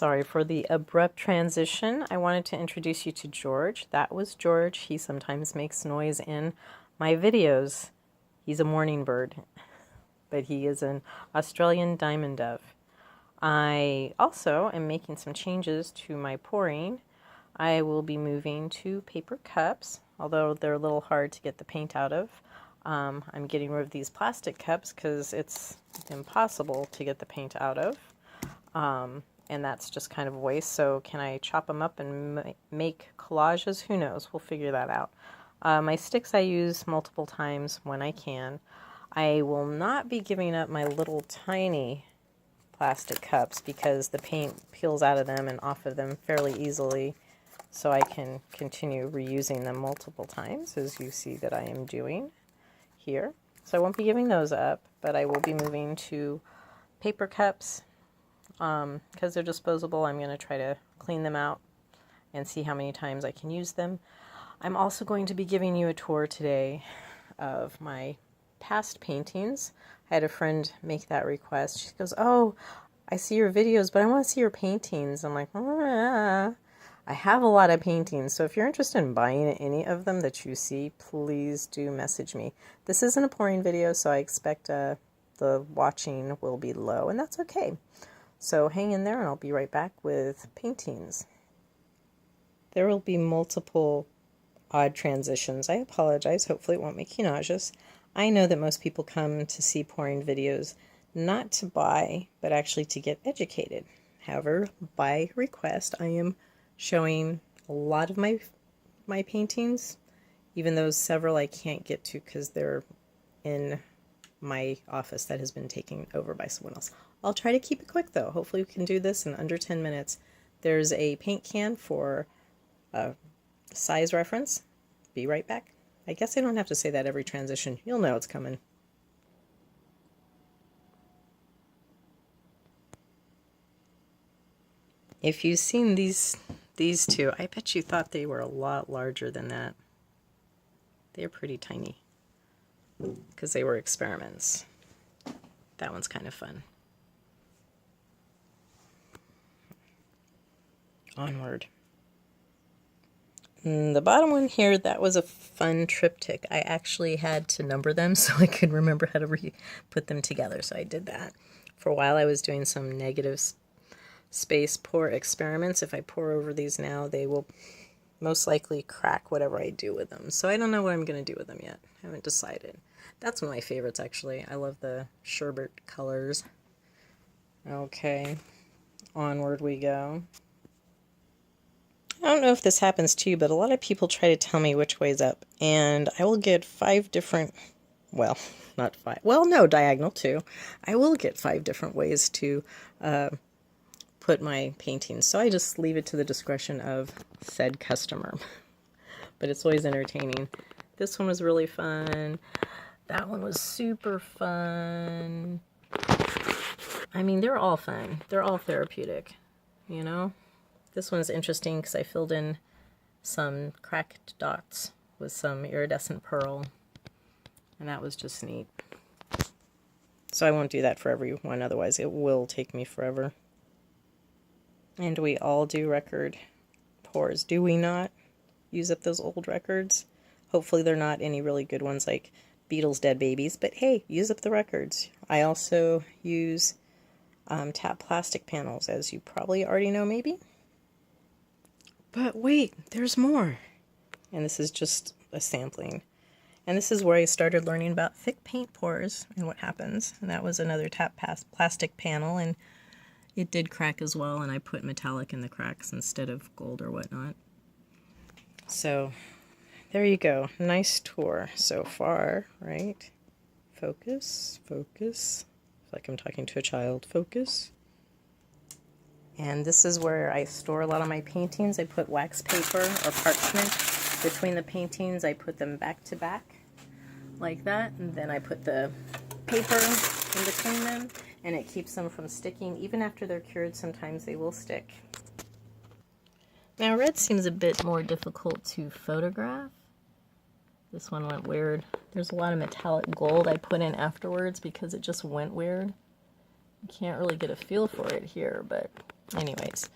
Sorry for the abrupt transition. I wanted to introduce you to George. That was George. He sometimes makes noise in my videos. He's a morning bird, but he is an Australian diamond dove. I also am making some changes to my pouring. I will be moving to paper cups, although they're a little hard to get the paint out of. I'm getting rid of these plastic cups because it's impossible to get the paint out of. And that's just kind of a waste. So can I chop them up and make collages? Who knows? We'll figure that out. My sticks I use multiple times when I can. I will not be giving up my little tiny plastic cups because the paint peels out of them and off of them fairly easily. So I can continue reusing them multiple times, as you see that I am doing here. So I won't be giving those up, but I will be moving to paper cups. Because they're disposable, I'm going to try to clean them out and see how many times I can use them. I'm also going to be giving you a tour today of my past paintings. I had a friend make that request. She goes, "Oh, I see your videos, but I want to see your paintings." I'm like, I have a lot of paintings, so if you're interested in buying any of them that you see, please do message me. This isn't a pouring video, so I expect the watching will be low, and that's okay. So hang in there and I'll be right back with paintings. There will be multiple odd transitions. I apologize. Hopefully it won't make you nauseous. I know that most people come to see pouring videos not to buy, but actually to get educated. However, by request, I am showing a lot of my paintings, even though several I can't get to because they're in my office that has been taken over by someone else. I'll try to keep it quick though. Hopefully we can do this in under 10 minutes. There's a paint can for size reference. Be right back. I guess I don't have to say that every transition. You'll know it's coming. If you've seen these two, I bet you thought they were a lot larger than that. They're pretty tiny because they were experiments. That one's kind of fun. Onward. And the bottom one here, that was a fun triptych. I actually had to number them so I could remember how to put them together, so I did that. For a while I was doing some negative space pour experiments. If I pour over these now, they will most likely crack whatever I do with them. So I don't know what I'm going to do with them yet. I haven't decided. That's one of my favorites, actually. I love the sherbet colors. Okay, onward we go. I don't know if this happens to you, but a lot of people try to tell me which way's up, and I will get 5 different, well, not 5, well, no, diagonal too. I will get 5 different ways to put my paintings, so I just leave it to the discretion of said customer. But it's always entertaining. This one was really fun. That one was super fun. I mean, they're all fun. They're all therapeutic, you know? This one's interesting because I filled in some cracked dots with some iridescent pearl, and that was just neat. So I won't do that for every one, otherwise it will take me forever. And we all do record pours, do we not? Use up those old records? Hopefully they're not any really good ones like Beatles' Dead Babies, but hey, use up the records. I also use tap plastic panels, as you probably already know maybe. But wait, there's more. And this is just a sampling. And this is where I started learning about thick paint pours and what happens. And that was another tap plastic panel, and it did crack as well, and I put metallic in the cracks instead of gold or whatnot. So there you go. Nice tour so far, right? Focus, focus. It's like I'm talking to a child. Focus. And this is where I store a lot of my paintings. I put wax paper or parchment between the paintings. I put them back to back like that, and then I put the paper in between them, and it keeps them from sticking. Even after they're cured, sometimes they will stick. Now red seems a bit more difficult to photograph. This one went weird. There's a lot of metallic gold I put in afterwards because it just went weird. You can't really get a feel for it here, but Anyways,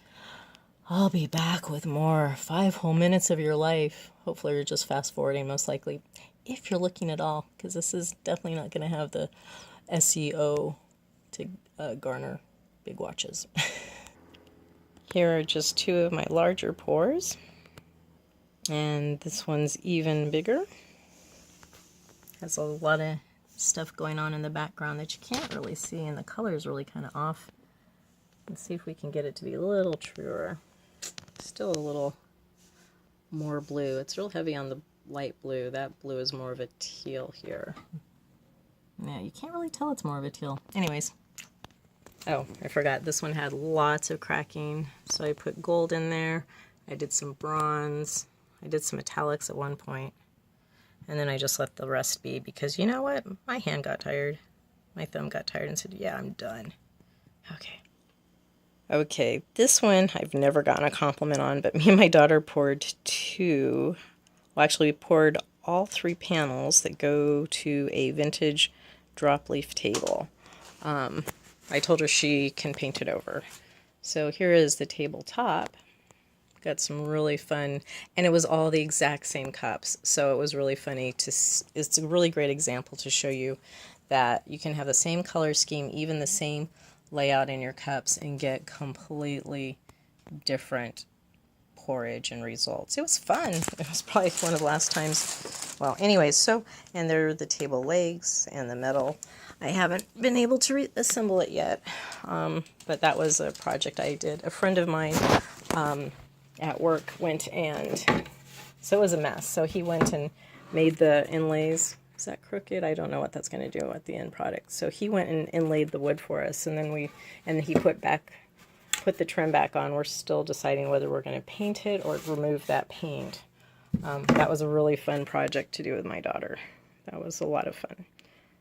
I'll be back with more 5 whole minutes of your life. Hopefully you're just fast forwarding, most likely, if you're looking at all, because this is definitely not going to have the SEO to garner big watches. Here are just 2 of my larger pours, and this one's even bigger. Has a lot of stuff going on in the background that you can't really see, and the color is really kind of off. Let's see if we can get it to be a little truer. Still a little more blue. It's real heavy on the light blue. That blue is more of a teal here. Yeah, you can't really tell it's more of a teal. Anyways. Oh, I forgot. This one had lots of cracking. So I put gold in there. I did some bronze. I did some metallics at one point. And then I just let the rest be because you know what? My hand got tired. My thumb got tired and said, yeah, I'm done. Okay. Okay, this one I've never gotten a compliment on, but me and my daughter poured 2. Well, actually, we poured all 3 panels that go to a vintage drop leaf table. I told her she can paint it over. So here is the tabletop. Got some really fun, and it was all the exact same cups. So it was really funny to, it's a really great example to show you that you can have the same color scheme, even the same layout in your cups, and get completely different porridge and results. It was fun. It was probably one of the last times. Well, anyways, so, and there are the table legs and the metal. I haven't been able to reassemble it yet, but that was a project I did. A friend of mine at work went and, so it was a mess. So he went and made the inlays. Is that crooked? I don't know what that's going to do at the end product. So he went and inlaid the wood for us, and then he put the trim back on. We're still deciding whether we're going to paint it or remove that paint. That was a really fun project to do with my daughter. That was a lot of fun.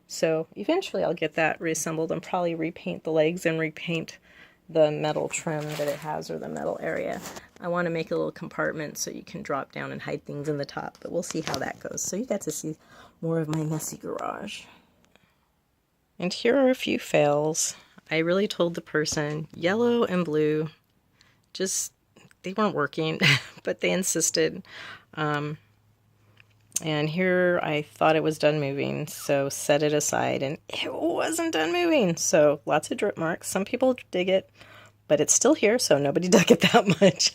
So eventually I'll get that reassembled and probably repaint the legs and repaint the metal trim that it has, or the metal area. I want to make a little compartment so you can drop down and hide things in the top, but we'll see how that goes. So you got to see more of my messy garage. And here are a few fails. I really told the person yellow and blue, just, they weren't working, but they insisted. And here I thought it was done moving, so set it aside, and it wasn't done moving. So lots of drip marks. Some people dig it, but it's still here, so nobody dug it that much.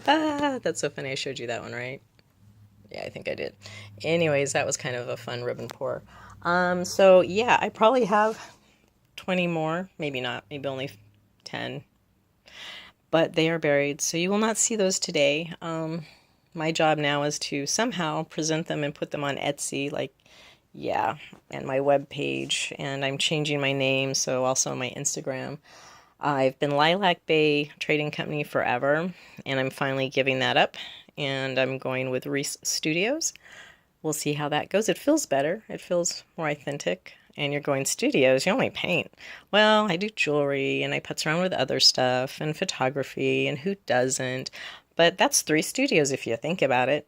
That's so funny. I showed you that one, right? Yeah, I think I did. Anyways, that was kind of a fun ribbon pour. So yeah, I probably have 20 more, maybe not, maybe only 10, but they are buried, so you will not see those today. My job now is to somehow present them and put them on Etsy, and my web page, and I'm changing my name, so also my Instagram. I've been Lilac Bay Trading Company forever, and I'm finally giving that up, and I'm going with Reese Studios. We'll see how that goes. It feels better. It feels more authentic. And you're going studios, you only paint. Well, I do jewelry, and I putz around with other stuff, and photography, and who doesn't? But that's 3 studios if you think about it.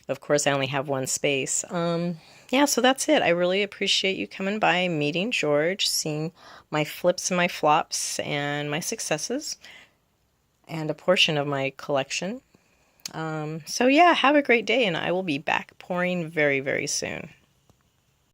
Of course, I only have 1 space. Yeah, so that's it. I really appreciate you coming by, meeting George, seeing my flips and my flops, and my successes, and a portion of my collection. So yeah, have a great day, and I will be back pouring very, very soon.